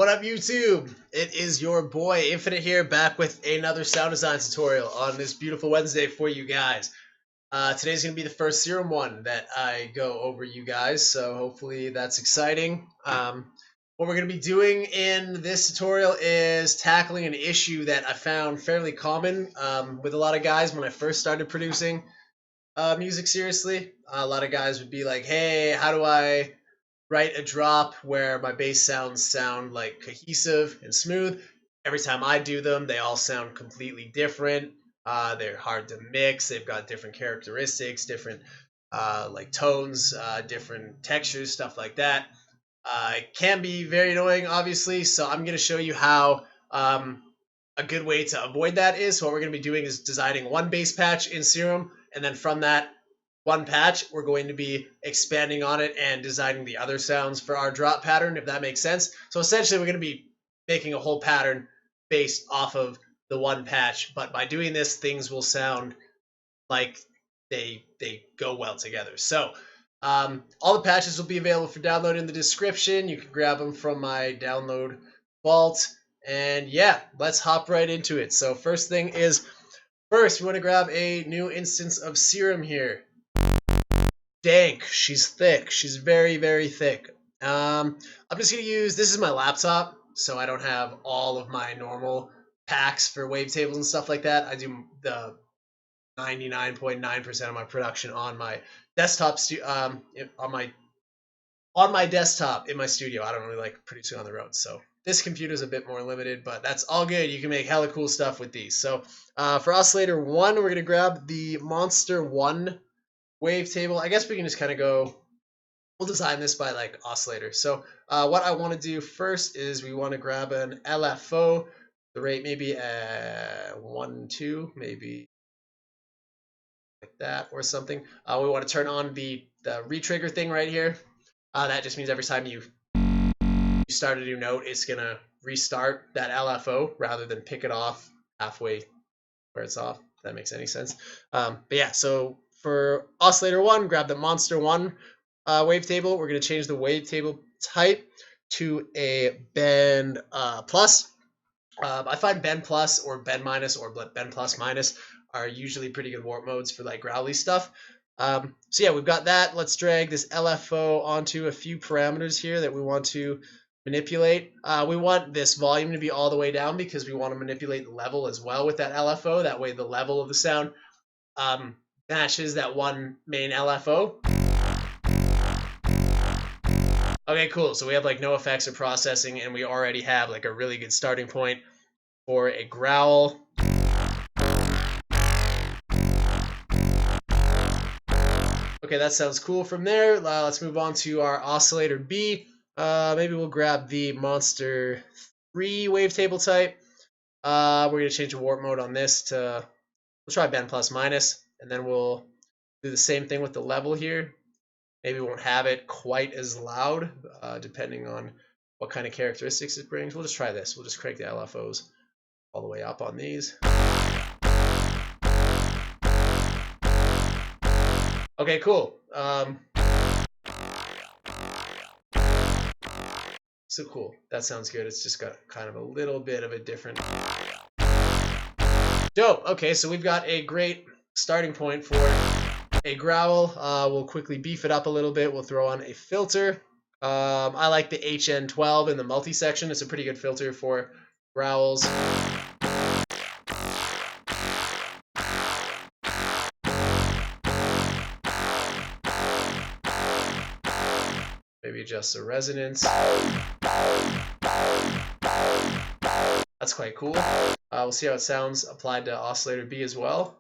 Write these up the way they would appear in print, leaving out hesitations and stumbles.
What up, YouTube? It is your boy Infinite here, back with another sound design tutorial on this beautiful Wednesday for you guys. Today's going to be the first Serum one that I go over you guys, so hopefully that's exciting. What we're going to be doing in this tutorial is tackling an issue that I found fairly common with a lot of guys when I first started producing music seriously. A lot of guys would be like, hey, how do I write a drop where my bass sounds sound like cohesive and smooth? Every time I do them, they all sound completely different. They're hard to mix. They've got different characteristics, different like tones, different textures, stuff like that. It can be very annoying, obviously. So I'm going to show you how a good way to avoid that is. So what we're going to be doing is designing one bass patch in Serum, and then from that one patch, we're going to be expanding on it and designing the other sounds for our drop pattern, if that makes sense. So essentially, we're going to be making a whole pattern based off of the one patch, but by doing this, things will sound like they go well together. So all the patches will be available for download in the description. You can grab them from my download vault. And yeah, let's hop right into it. So first thing is, first we want to grab a new instance of Serum here. Dank. She's thick. She's very, very thick. I'm just going to use, this is my laptop, so I don't have all of my normal packs for wavetables and stuff like that. I do the 99.9% of my production on my desktop, on my desktop in my studio. I don't really like producing on the road, so this computer is a bit more limited, but that's all good. You can make hella cool stuff with these. So for Oscillator 1, we're going to grab the Monster 1 wavetable. I guess we can just kind of go, we'll design this by like Oscillator. So what I want to do first is we want to grab an LFO, the rate maybe 1, 2, maybe like that or something. We want to turn on the retrigger thing right here. That just means every time you start a new note, it's going to restart that LFO rather than pick it off halfway where it's off, if that makes any sense. But yeah, so for Oscillator 1, grab the Monster 1 wavetable. We're going to change the wavetable type to a bend plus. I find bend plus or bend minus or bend plus minus are usually pretty good warp modes for like growly stuff. So yeah, we've got that. Let's drag this LFO onto a few parameters here that we want to manipulate. We want this volume to be all the way down because we want to manipulate the level as well with that LFO. That way the level of the sound matches that one main LFO. Okay, cool. So we have like no effects or processing, and we already have like a really good starting point for a growl. Okay, that sounds cool. From there, let's move on to our Oscillator B. Maybe we'll grab the Monster 3 wavetable type. We're going to change the warp mode on this to, we'll try bend plus minus, and then we'll do the same thing with the level here. Maybe we won't have it quite as loud, depending on what kind of characteristics it brings. We'll just try this. We'll just crank the LFOs all the way up on these. Okay, cool. So cool. That sounds good. It's just got kind of a little bit of a different... Dope. Okay, so we've got a great starting point for a growl. We'll quickly beef it up a little bit. We'll throw on a filter. I like the HN12 in the multi-section. It's a pretty good filter for growls. Maybe adjust the resonance. That's quite cool. We'll see how it sounds applied to Oscillator B as well.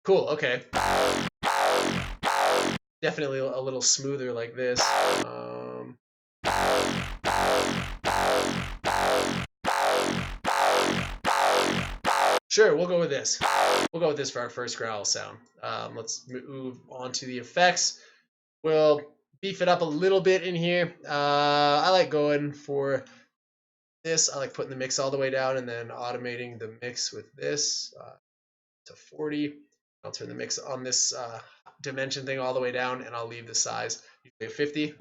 Cool, okay. Definitely a little smoother like this. Sure, we'll go with this. We'll go with this for our first growl sound. Let's move on to the effects. We'll beef it up a little bit in here. I like going for this, I like putting the mix all the way down and then automating the mix with this to 40. I'll turn the mix on this dimension thing all the way down, and I'll leave the size usually at 50.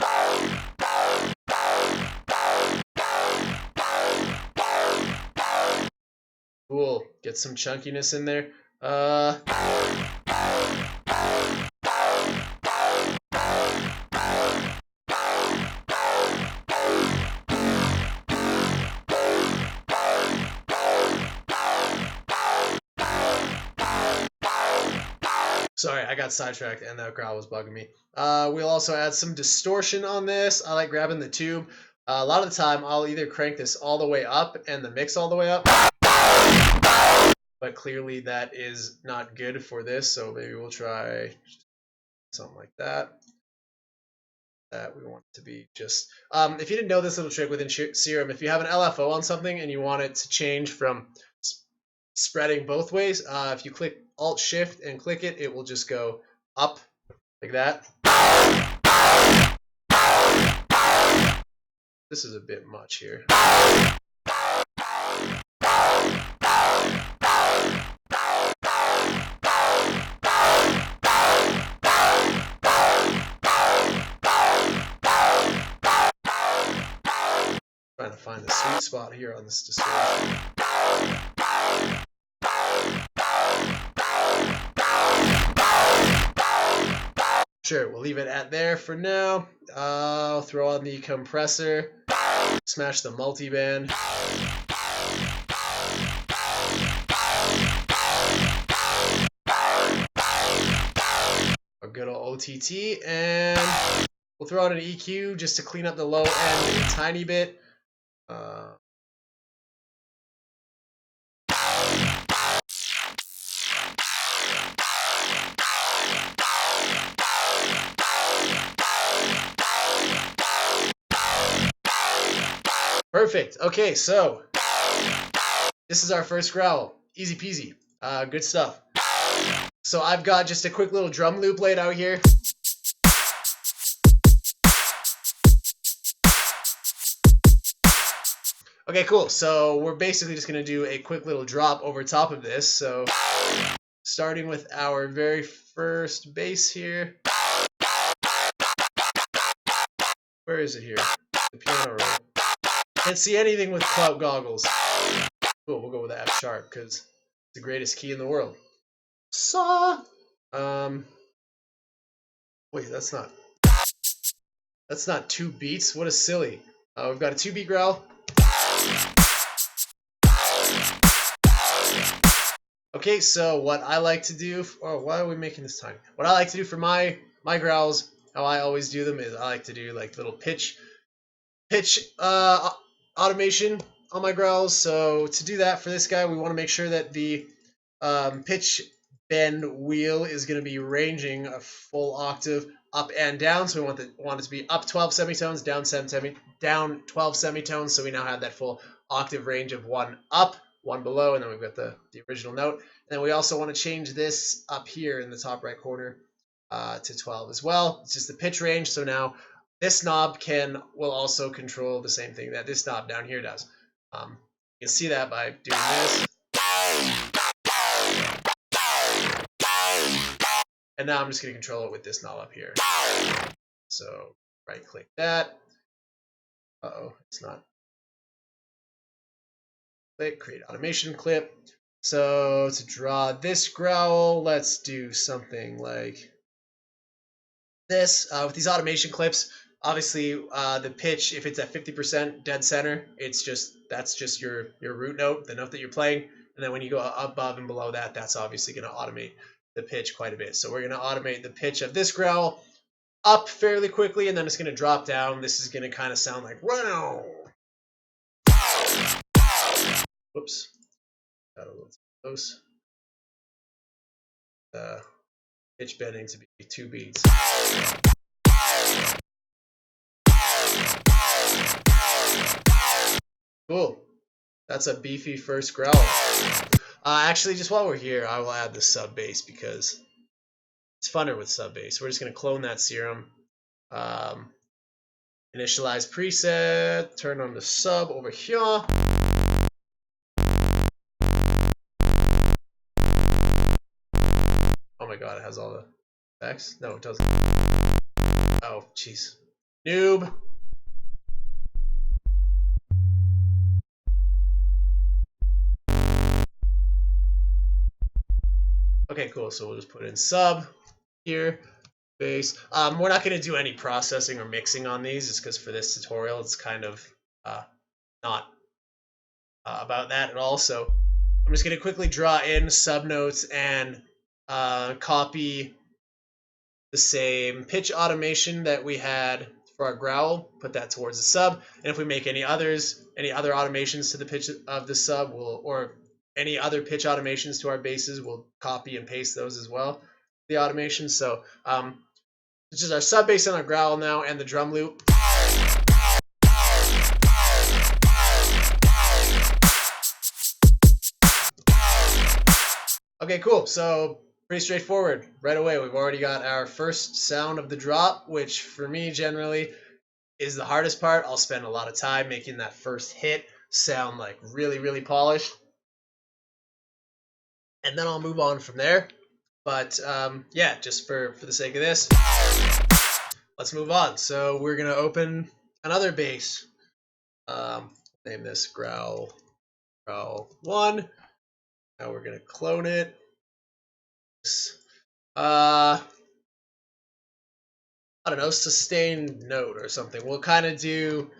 Cool. Get some chunkiness in there. Sorry, I got sidetracked and that growl was bugging me. We'll also add some distortion on this. I like grabbing the tube. A lot of the time, I'll either crank this all the way up and the mix all the way up. But clearly that is not good for this, so maybe we'll try something like that. That we want it to be just... if you didn't know this little trick within Serum, if you have an LFO on something and you want it to change from spreading both ways, if you click Alt-Shift and click it, it will just go up like that. This is a bit much here. Trying to find the sweet spot here on this distortion. Sure, we'll leave it at there for now. I'll throw on the compressor, smash the multiband. A good old OTT, and we'll throw out an EQ just to clean up the low end a tiny bit. Perfect. Okay, so this is our first growl. Easy peasy. Good stuff. So I've got just a quick little drum loop laid out here. Okay, cool. So we're basically just going to do a quick little drop over top of this. So starting with our very first bass here. Where is it here? The piano roll. Can't see anything with clout goggles. Cool, we'll go with the F sharp because it's the greatest key in the world. Saw. Wait, that's not 2 beats. What a silly. We've got a 2-beat growl. Okay, so what I like to do. Oh, why are we making this tiny? What I like to do for my growls, how I always do them, is I like to do like little pitch automation on my growls. So to do that for this guy, we want to make sure that the pitch bend wheel is going to be ranging a full octave up and down. So we want it to be up 12 semitones, down 12 semitones. So we now have that full octave range of 1 up, 1 below, and then we've got the original note. And then we also want to change this up here in the top right corner to 12 as well. It's just the pitch range. So now this knob will also control the same thing that this knob down here does. You can see that by doing this. And now I'm just going to control it with this knob up here. So right click that. Uh-oh, it's not. Click, create automation clip. So to draw this growl, let's do something like this. With these automation clips, obviously the pitch, if it's at 50% dead center, that's just your root note, the note that you're playing. And then when you go above and below that, that's obviously going to automate the pitch quite a bit. So we're going to automate the pitch of this growl up fairly quickly, and then it's going to drop down. This is going to kind of sound like wow. Whoops, got a little too close. Pitch bending to be 2 beats. Cool. That's a beefy first growl. Actually, just while we're here, I will add the sub bass because it's funner with sub bass. We're just going to clone that Serum and Initialize preset, turn on the sub over here. Oh my god, it has all the effects? No, it doesn't. Oh, jeez. Noob. Okay, cool. So we'll just put in sub here, bass. We're not going to do any processing or mixing on these, just because for this tutorial, it's kind of not about that at all. So I'm just going to quickly draw in sub notes and copy the same pitch automation that we had for our growl, put that towards the sub. And if we make any other automations to the pitch of the sub, or any other pitch automations to our basses, we'll copy and paste those as well, the automation. So this is our sub bass and our growl now, and the drum loop. Okay, cool. So pretty straightforward. Right away, we've already got our first sound of the drop, which for me generally is the hardest part. I'll spend a lot of time making that first hit sound like really, really polished. And then I'll move on from there. But yeah, just for the sake of this, let's move on. So we're going to open another bass. Name this growl 1. Now we're going to clone it. I don't know, sustained note or something. We'll kind of do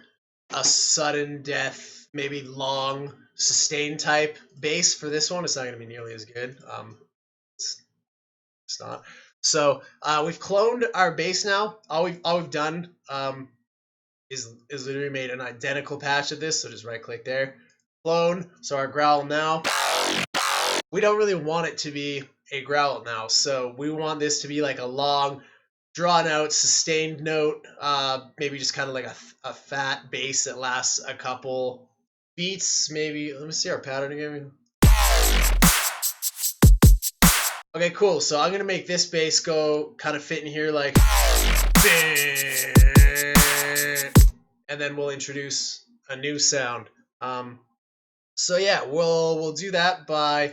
a sudden death, maybe long sustained type bass for this one. It's not going to be nearly as good. It's not. So we've cloned our bass now. All we've done is literally made an identical patch of this. So just right click there, clone. So our growl now. We don't really want it to be a growl now. So we want this to be like a long, drawn out, sustained note. Maybe just kind of like a fat bass that lasts a couple beats. Maybe, let me see our pattern again. Okay, cool. So I'm going to make this bass go kind of fit in here like, and then we'll introduce a new sound. So yeah, we'll do that by,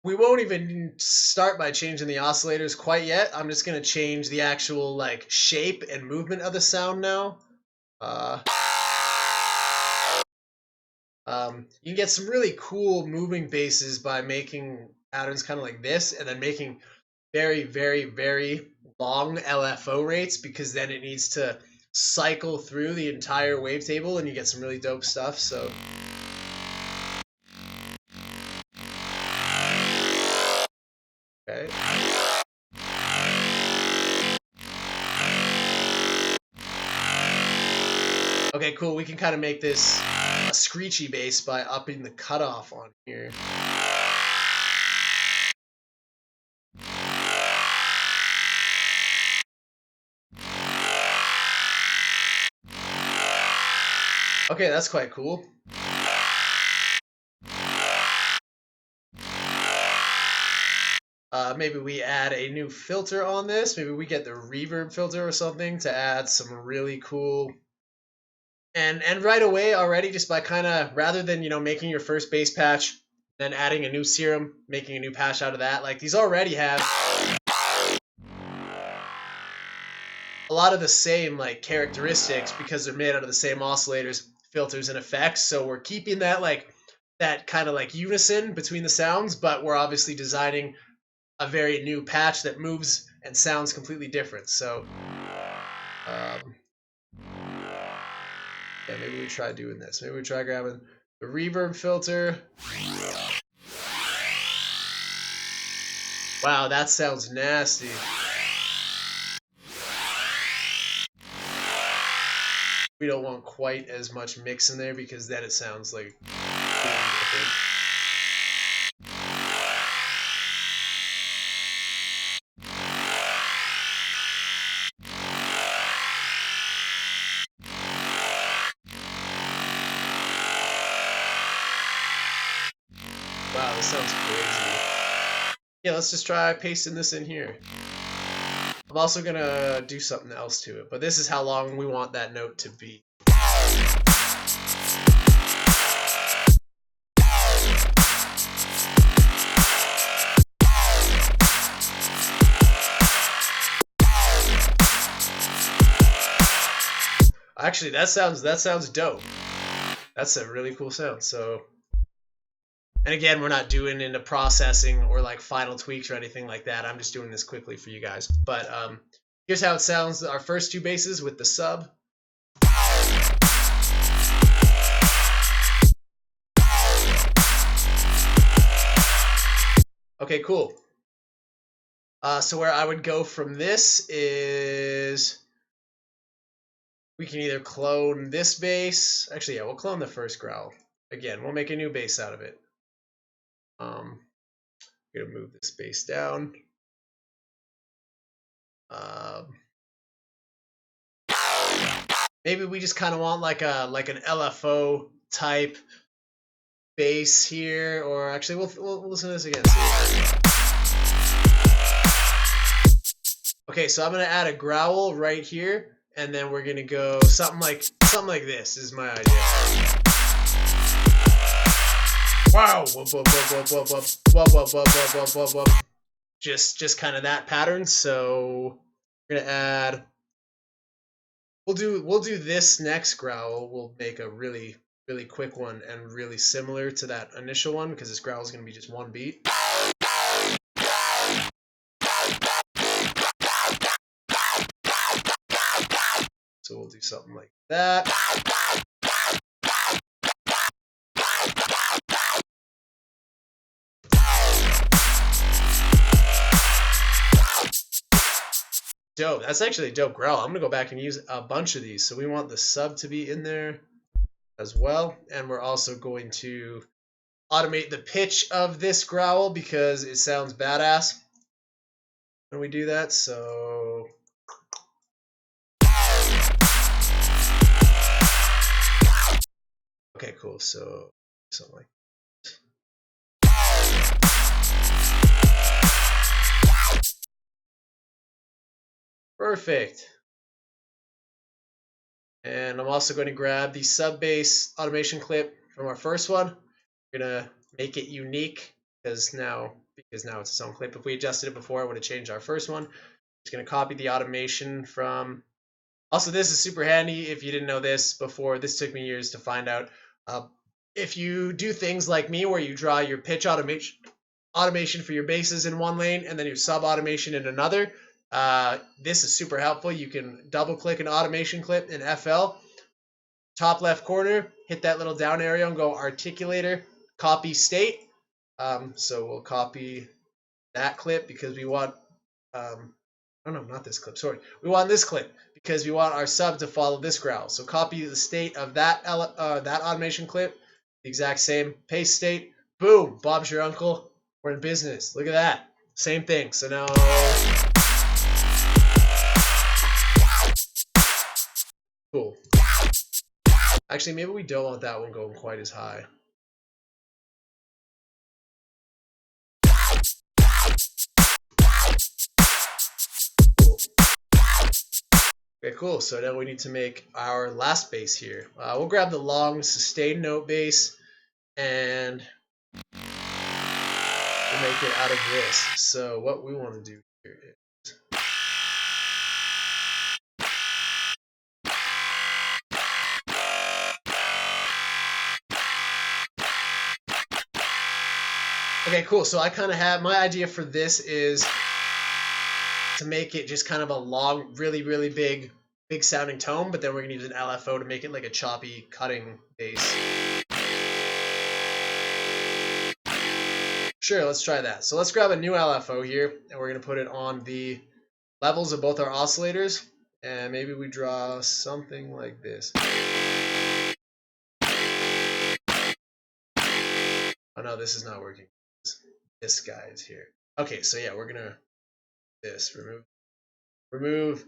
we won't even start by changing the oscillators quite yet. I'm just going to change the actual like shape and movement of the sound now. You can get some really cool moving basses by making patterns kind of like this, and then making very, very, very long LFO rates, because then it needs to cycle through the entire wavetable and you get some really dope stuff. So okay. Okay, cool. We can kind of make this a screechy bass by upping the cutoff on here. Okay, that's quite cool. Maybe we add a new filter on this. Maybe we get the reverb filter or something to add some really cool. And right away already, just by kind of, rather than, you know, making your first bass patch, then adding a new serum, making a new patch out of that, like these already have a lot of the same like characteristics because they're made out of the same oscillators, filters, and effects. So we're keeping that like that kind of like unison between the sounds, but we're obviously designing a very new patch that moves and sounds completely different. So yeah, maybe we try doing this. Maybe we try grabbing the reverb filter. Wow, that sounds nasty. We don't want quite as much mix in there because then it sounds like different. Wow, this sounds crazy. Yeah, let's just try pasting this in here. I'm also gonna do something else to it, but this is how long we want that note to be. Actually, that sounds dope. That's a really cool sound. So, and again, we're not doing into processing or like final tweaks or anything like that. I'm just doing this quickly for you guys. But here's how it sounds. Our first two basses with the sub. Okay, cool. So where I would go from this is we can either clone this bass. Actually, yeah, we'll clone the first growl. Again, we'll make a new bass out of it. I'm gonna move this bass down. Maybe we just kind of want like an LFO type bass here, or actually we'll listen to this again. Okay, so I'm gonna add a growl right here, and then we're gonna go something like this is my idea. Wow! Just kind of that pattern. So we're gonna add. We'll do this next growl. We'll make a really quick one and really similar to that initial one because this growl is gonna be just one beat. So we'll do something like that. Dope. That's actually a dope growl. I'm gonna go back and use a bunch of these. So we want the sub to be in there as well, and we're also going to automate the pitch of this growl because it sounds badass when we do that. So okay, cool. So something like perfect. And I'm also going to grab the sub bass automation clip from our first one. We're gonna make it unique because now it's its own clip. If we adjusted it before, it would have changed our first one. Just gonna copy the automation from. Also, this is super handy if you didn't know this before. This took me years to find out. If you do things like me where you draw your pitch automation for your basses in one lane and then your sub automation in another, this is super helpful. You can double click an automation clip in FL, top left corner, hit that little down arrow and go articulator, copy state. So we'll copy that clip because we want, oh no, not this clip, sorry. We want this clip because we want our sub to follow this growl. So copy the state of that automation clip, the exact same, paste state, boom, Bob's your uncle, we're in business. Look at that, same thing. So now, cool. Actually, maybe we don't want that one going quite as high. Okay, cool. So now we need to make our last bass here. We'll grab the long sustained note bass and we'll make it out of this. So what we want to do here is okay, cool. So I kind of have my idea for this is to make it just kind of a long, really big sounding tone, but then we're gonna use an LFO to make it like a choppy cutting bass. Sure, let's try that. So let's grab a new LFO here, and we're gonna put it on the levels of both our oscillators, and maybe we draw something like this. Oh no, this is not working. This guy is here. Okay, so yeah, we're gonna remove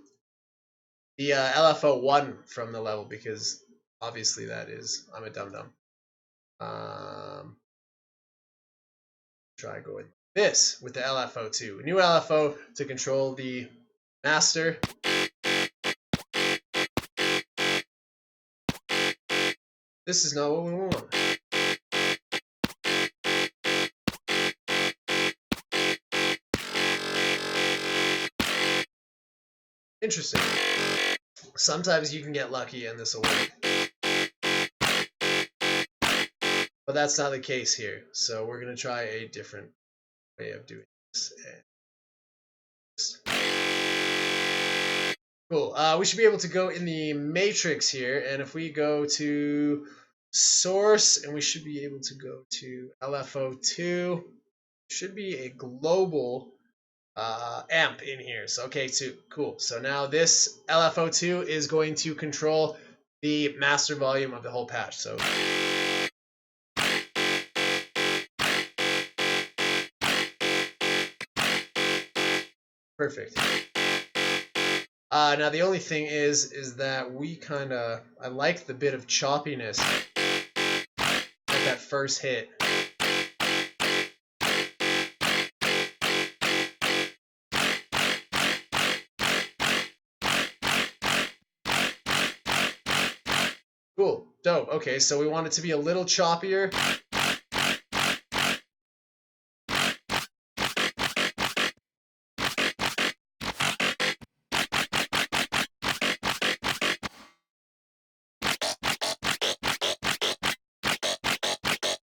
the LFO 1 from the level because obviously that is, I'm a dum-dum. Try going this with the LFO 2. New LFO to control the master. This is not what we want. Interesting. Sometimes you can get lucky and this will work. But that's not the case here. So we're going to try a different way of doing this. Cool. We should be able to go in the matrix here. And if we go to source, and we should be able to go to LFO2, should be a global amp in here. So, okay, cool. So now this LFO2 is going to control the master volume of the whole patch. So perfect. Now the only thing is that I like the bit of choppiness at that first hit. Cool, dope. Okay, so we want it to be a little choppier.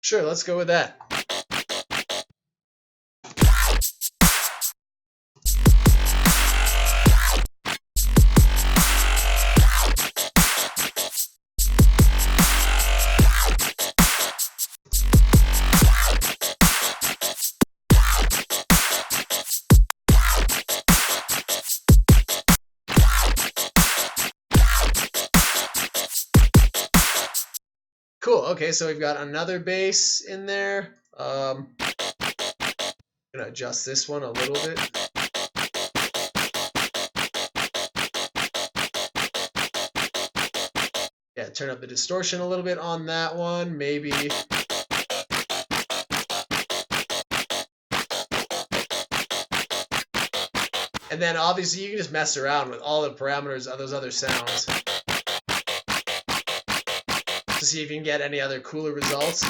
Sure, let's go with that. Cool, okay, so we've got another bass in there. I'm gonna adjust this one a little bit. Yeah, turn up the distortion a little bit on that one, maybe. And then obviously you can just mess around with all the parameters of those other sounds to see if you can get any other cooler results.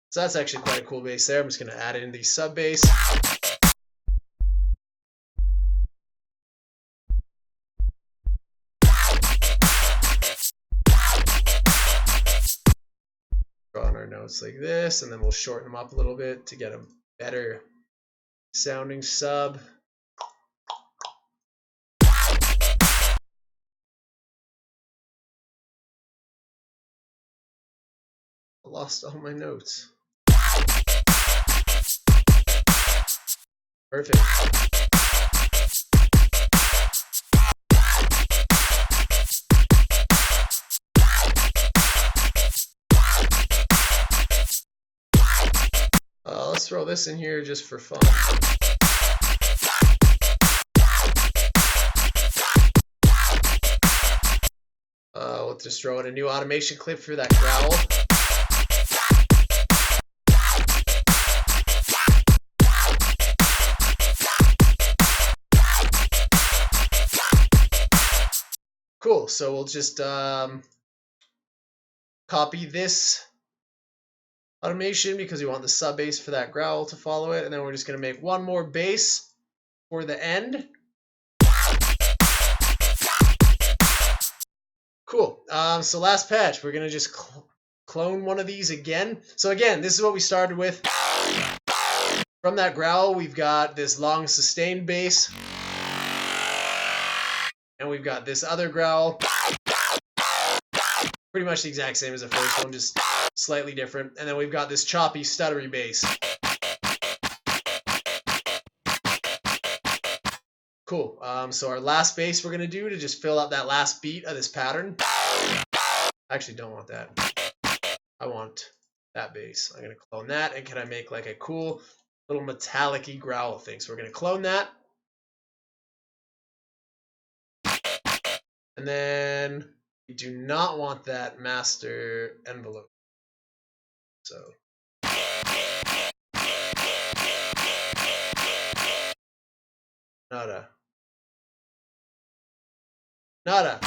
So that's actually quite a cool bass there. I'm just going to add in the sub bass. Draw on our notes like this, and then we'll shorten them up a little bit to get a better sounding sub. I lost all my notes. Perfect. Let's throw this in here just for fun. We'll just throw in a new automation clip for that growl. Cool, so we'll just copy this automation because we want the sub bass for that growl to follow it, and then we're just going to make one more bass for the end. Cool. So last patch, we're going to just clone one of these again. So again, this is what we started with. From that growl, we've got this long sustained bass. And we've got this other growl. Pretty much the exact same as the first one, just slightly different. And then we've got this choppy, stuttery bass. Cool. So our last bass we're going to do to just fill out that last beat of this pattern. I actually don't want that. I want that bass. I'm going to clone that. And can I make like a cool little metallic-y growl thing? So we're going to clone that. And then we do not want that master envelope. So Nada. Nada.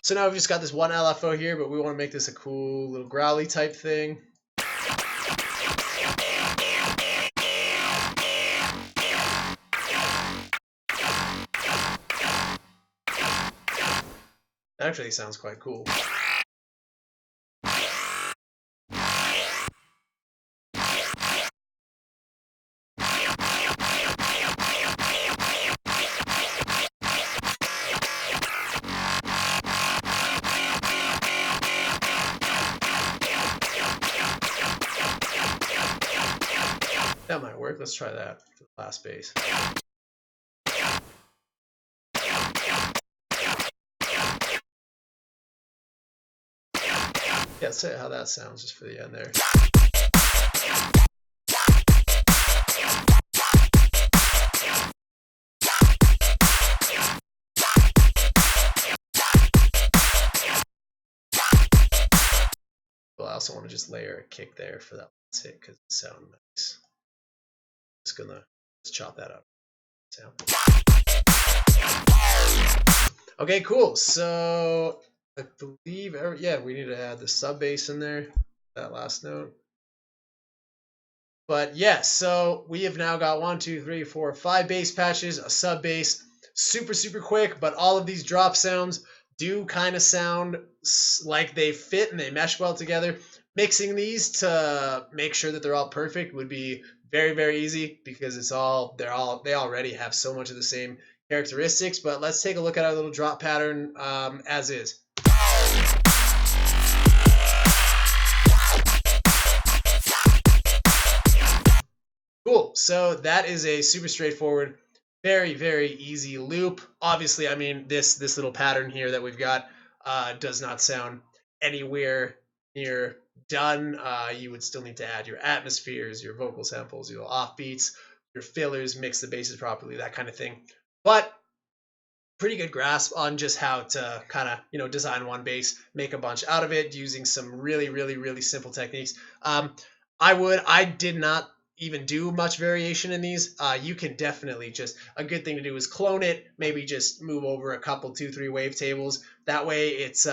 So now we've just got this one LFO here, but we want to make this a cool little growly type thing. Actually sounds quite cool. That might work. Let's try that for the last bass. Yeah, let's see how that sounds just for the end there. Well, I also want to just layer a kick there for that last hit because it sounds nice. Just gonna chop that up. Sound. Okay, cool. So I believe, yeah, we need to add the sub bass in there, that last note. But yeah, so we have now got 1, 2, 3, 4, 5 bass patches, a sub bass, super, super quick, but all of these drop sounds do kind of sound like they fit and they mesh well together. Mixing these to make sure that they're all perfect would be very, very easy because they already have so much of the same characteristics. But let's take a look at our little drop pattern as is. Cool. So that is a super straightforward, very, very easy loop. Obviously, I mean, this little pattern here that we've got does not sound anywhere near done. You would still need to add your atmospheres, your vocal samples, your offbeats, your fillers, mix the basses properly, that kind of thing. But pretty good grasp on just how to kind of, design one bass, make a bunch out of it using some really, really, really simple techniques. I did not even do much variation in these. You can definitely a good thing to do is clone it, maybe just move over a couple, 2, 3 wavetables. That way it's,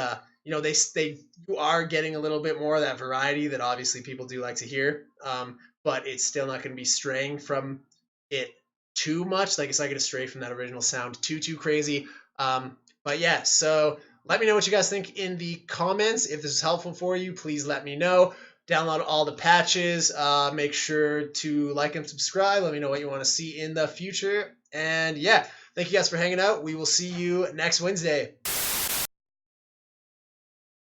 you are getting a little bit more of that variety that obviously people do like to hear, but it's still not going to be straying from it too much. Like, it's not going to stray from that original sound too crazy. But yeah, so let me know what you guys think in the comments. If this is helpful for you, please let me know. Download all the patches. Make sure to like and subscribe. Let me know what you want to see in the future. And yeah, thank you guys for hanging out. We will see you next Wednesday.